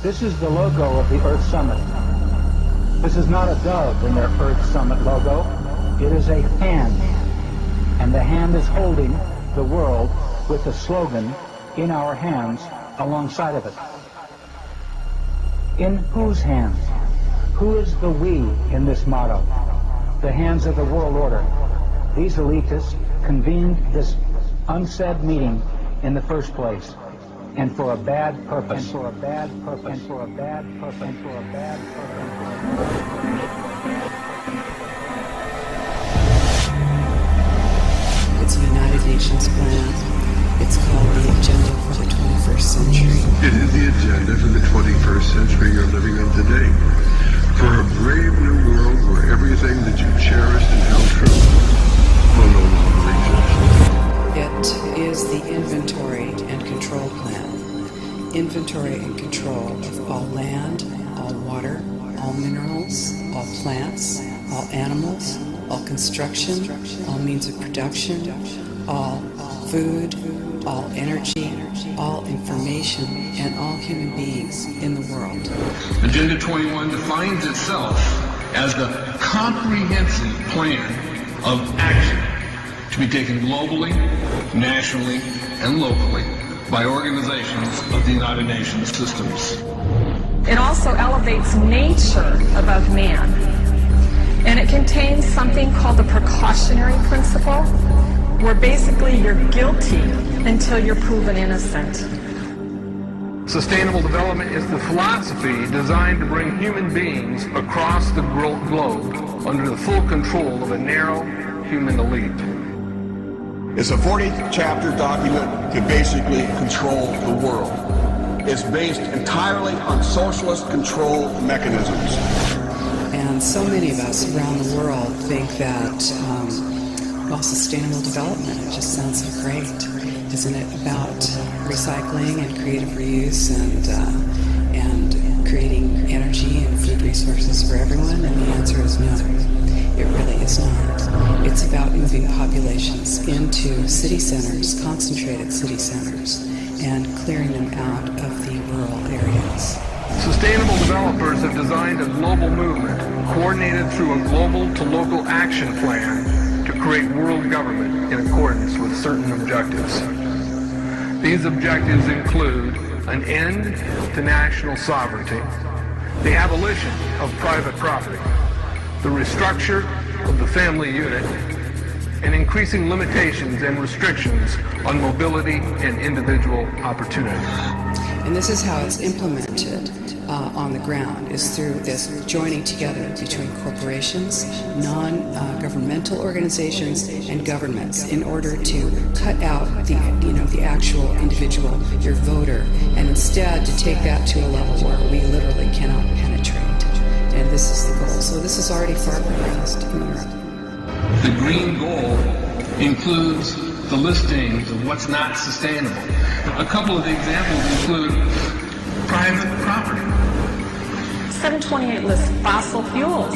This is the logo of the Earth Summit. This is not a dove in their Earth Summit logo. It is a hand. And the hand is holding the world with the slogan, "In our hands," alongside of it. In whose hands? Who is the we in this motto? The hands of the world order. These elitists convened this unsaid meeting in the first place, and for a bad purpose. And for a bad purpose. And for a bad purpose. And for a bad purpose. It's a United Nations plan. It's called the Agenda for the 21st Century. It is the agenda for the 21st century you're living in today. For a brave new world where everything that you cherished and held true will no longer exist. It is the Inventory and Control Plan. Inventory and control of all land, all water, all minerals, all plants, all animals, all construction, all means of production, all food, all energy, all information, and all human beings in the world. Agenda 21 defines itself as the comprehensive plan of action to be taken globally, nationally, and locally by organizations of the United Nations systems. It also elevates nature above man. And it contains something called the precautionary principle, where basically you're guilty until you're proven innocent. Sustainable development is the philosophy designed to bring human beings across the globe under the full control of a narrow human elite. It's a 40-chapter document to basically control the world. It's based entirely on socialist control mechanisms. And so many of us around the world think that, sustainable development, it just sounds so great. Isn't it about recycling and creative reuse and creating energy and food resources for everyone? And the answer is no. It really is not. It's about moving populations into city centers, concentrated city centers, and clearing them out of the rural areas. Sustainable developers have designed a global movement coordinated through a global to local action plan to create world government in accordance with certain objectives. These objectives include an end to national sovereignty, the abolition of private property, the restructure of the family unit, and increasing limitations and restrictions on mobility and individual opportunity. And this is how it's implemented on the ground, is through this joining together between corporations, non-governmental organizations, and governments in order to cut out the actual individual, your voter, and instead to take that to a level where we literally cannot penetrate. And this is the goal. So this is already far progressed in Europe. The green goal includes the listings of what's not sustainable. A couple of the examples include private property. 728 lists fossil fuels.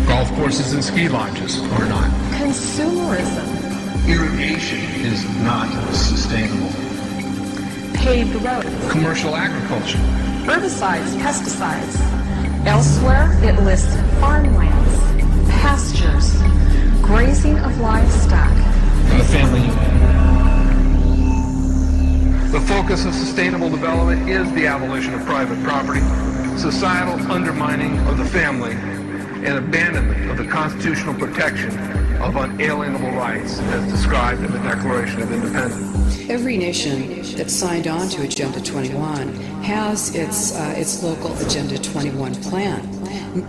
Golf courses and ski lodges are not. Consumerism. Irrigation is not sustainable. Paved roads. Commercial agriculture. Herbicides, pesticides. Elsewhere, it lists farmlands, pastures, grazing of livestock. And the family unit. The focus of sustainable development is the abolition of private property, societal undermining of the family, and abandonment of the constitutional protection of unalienable rights as described in the Declaration of Independence. Every nation that signed on to Agenda 21 has its local Agenda 21 plan.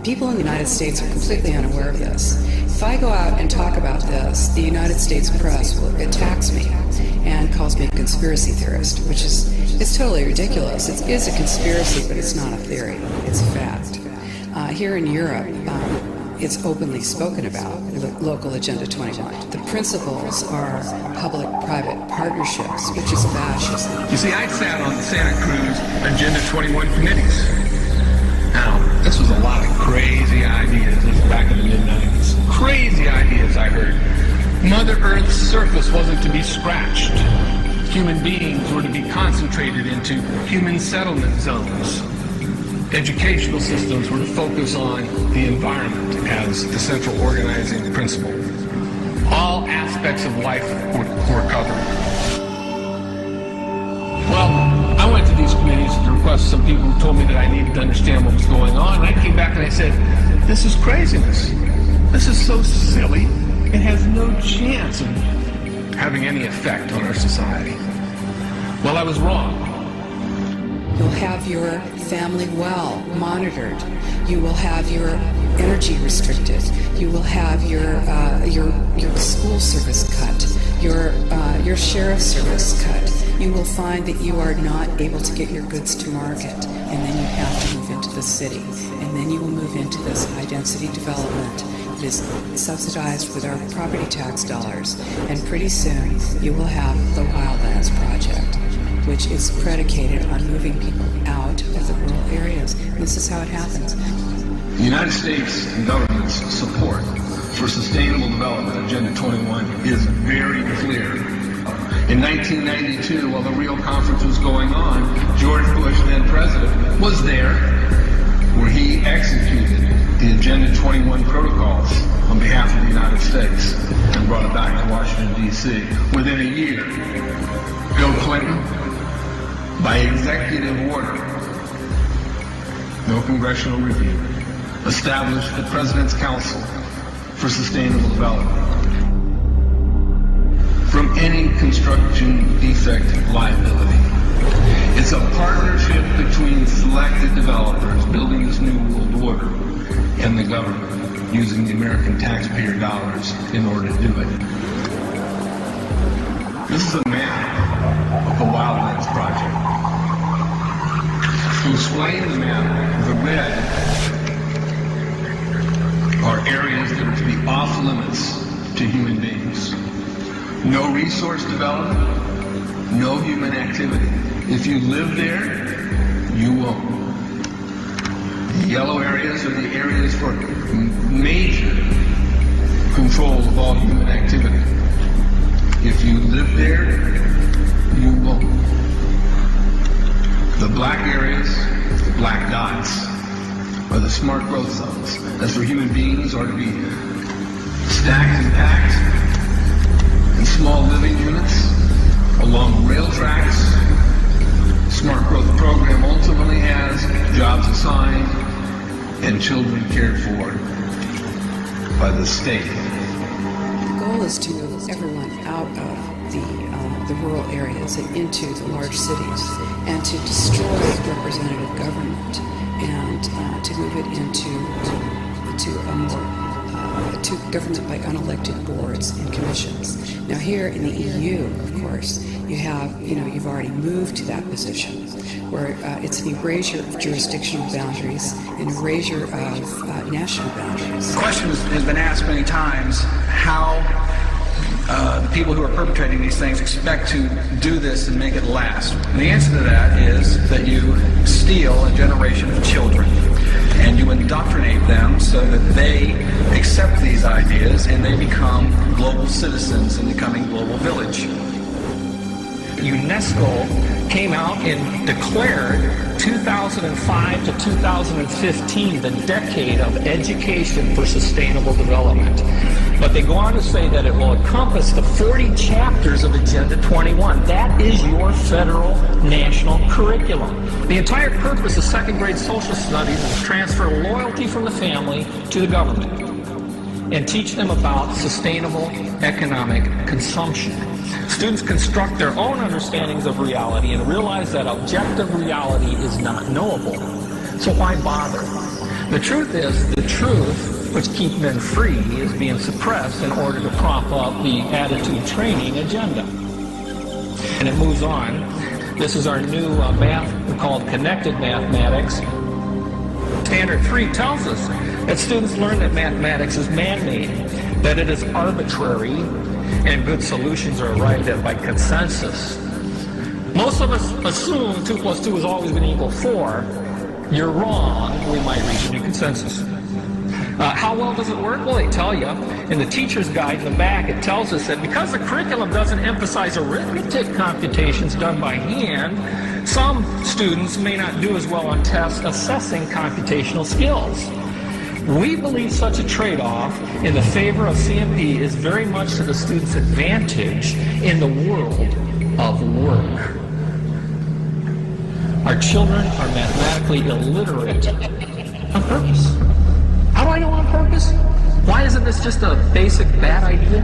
People in the United States are completely unaware of this. If I go out and talk about this, the United States press attacks me and calls me a conspiracy theorist, which is totally ridiculous. It is a conspiracy, but it's not a theory. It's a fact. Here in Europe, it's openly spoken about, local Agenda 21. The principles are public-private partnerships, which is fascism. You see, I sat on the Santa Cruz Agenda 21 committees. Now, this was a lot of crazy ideas. This was back in the mid-90s. Crazy ideas I heard. Mother Earth's surface wasn't to be scratched. Human beings were to be concentrated into human settlement zones. educational systems were to focus on the environment as the central organizing principle. All aspects of life were covered. Well, I went to these committees to request some people who told me that I needed to understand what was going on, and I came back and I said, this is craziness. This is so silly. It has no chance of having any effect on our society. Well, I was wrong. You'll have your family well monitored. You will have your energy restricted. You will have your school service cut. Your sheriff's service cut. You will find that you are not able to get your goods to market, and then you have to move into the city, and then you will move into this high-density development that is subsidized with our property tax dollars, and pretty soon you will have the Wildlands Project, which is predicated on moving people out of the rural areas. This is how it happens. The United States government's support for Sustainable Development Agenda 21 is very clear. In 1992, while the Rio Conference was going on, George Bush, then president, was there where he executed the Agenda 21 protocols on behalf of the United States and brought it back to Washington, D.C. Within a year, Bill Clinton, by executive order, no congressional review, established the President's Council for Sustainable Development. From any construction defect liability. It's a partnership between selected developers building this new world order and the government using the American taxpayer dollars in order to do it. This is a map of the Wildlands Project. To explain the map, the red are areas that are to be off limits to human beings. No resource development, no human activity. If you live there, you won't. The yellow areas are the areas for major control of all human activity. If you live there, you won't. The black areas, the black dots, are the smart growth zones. That's where human beings are to be stacked and packed in small living units along rail tracks. Smart growth program ultimately has jobs assigned and children cared for by the state. The goal is to move everyone out of the rural areas and into the large cities, and to destroy representative government, and to move it into a more to government by unelected boards and commissions. Now here in the EU, of course, you've already moved to that position where it's an erasure of jurisdictional boundaries, an erasure of national boundaries. The question has been asked many times how the people who are perpetrating these things expect to do this and make it last. And the answer to that is that you steal a generation of children and you indoctrinate them so that they accept these ideas and they become global citizens in the coming global village. UNESCO came out and declared 2005 to 2015 the decade of education for sustainable development. But they go on to say that it will encompass the 40 chapters of Agenda 21. That is your federal national curriculum. The entire purpose of second grade social studies is to transfer loyalty from the family to the government and teach them about sustainable economic consumption. Students construct their own understandings of reality and realize that objective reality is not knowable. So why bother? The truth is, the truth, which keeps men free, is being suppressed in order to prop up the attitude training agenda. And it moves on. This is our new math called connected mathematics. Standard 3 tells us that students learn that mathematics is man-made, that it is arbitrary, and good solutions are arrived at by consensus. Most of us assume 2 plus 2 is always going to equal 4. You're wrong. We might reach a new consensus. How well does it work? Well, they tell you. In the teacher's guide in the back, it tells us that because the curriculum doesn't emphasize arithmetic computations done by hand, some students may not do as well on tests assessing computational skills. We believe such a trade-off in the favor of CMP is very much to the student's advantage in the world of work. Our children are mathematically illiterate on purpose. How do I know on purpose? Why isn't this just a basic bad idea?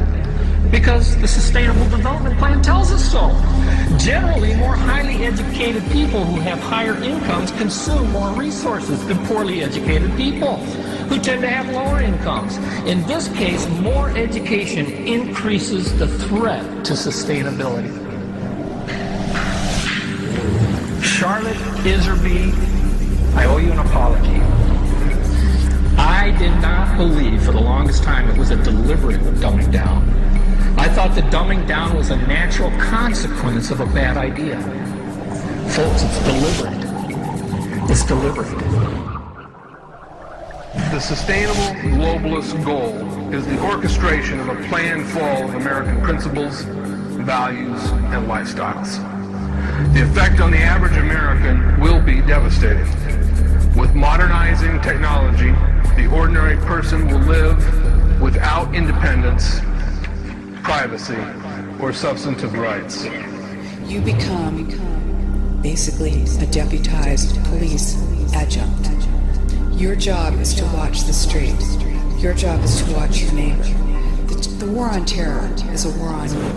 Because the Sustainable Development Plan tells us so. Generally, more highly educated people who have higher incomes consume more resources than poorly educated people who tend to have lower incomes. In this case, more education increases the threat to sustainability. Charlotte Iserby, I owe you an apology. I did not believe for the longest time it was a deliberate dumbing down. I thought the dumbing down was a natural consequence of a bad idea. Folks, it's deliberate. It's deliberate. The Sustainable Globalist goal is the orchestration of a planned fall of American principles, values, and lifestyles. The effect on the average American will be devastating. With modernizing technology, the ordinary person will live without independence, privacy, or substantive rights. You become basically a deputized police adjunct. Your job is to watch the street. Your job is to watch your neighbor. The war on terror is a war on you.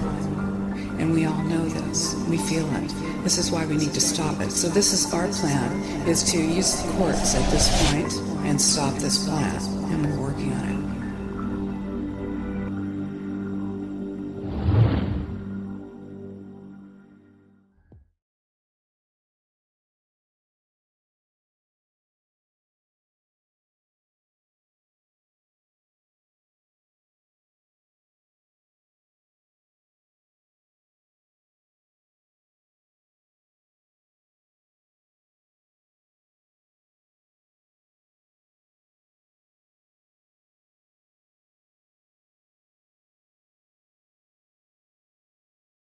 And we all know this. We feel it. This is why we need to stop it. So this is our plan, is to use the courts at this point and stop this plan. And we're working on it.